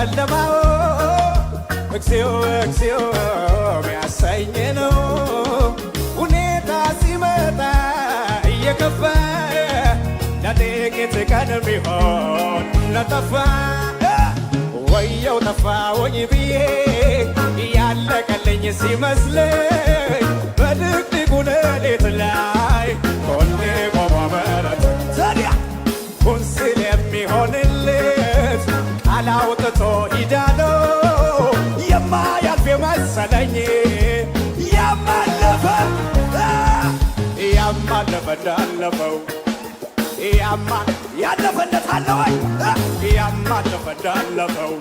ጨለማው እግዚኦ እግዚኦ ሚያሰኝ ነው ሁኔታ ሲመጣ እየከፋ ለጥቂት ቀን ቢሆን ለጠፋ ወየው ጠፋሁኝ ብዬ ያለቀልኝ ሲመስለኝ በድቅድቁ ሌሊት ላይ ኮኔ ቆሞ በረት ታዲያ ሁን ሲል የሚሆንለት ቃል አውጥቶ ሂዳለው የማያልፍ የመሰለኝ ያማለፈ እንዳለፈው ያለፈለት አለ ወይ ያለፈ እንዳለፈው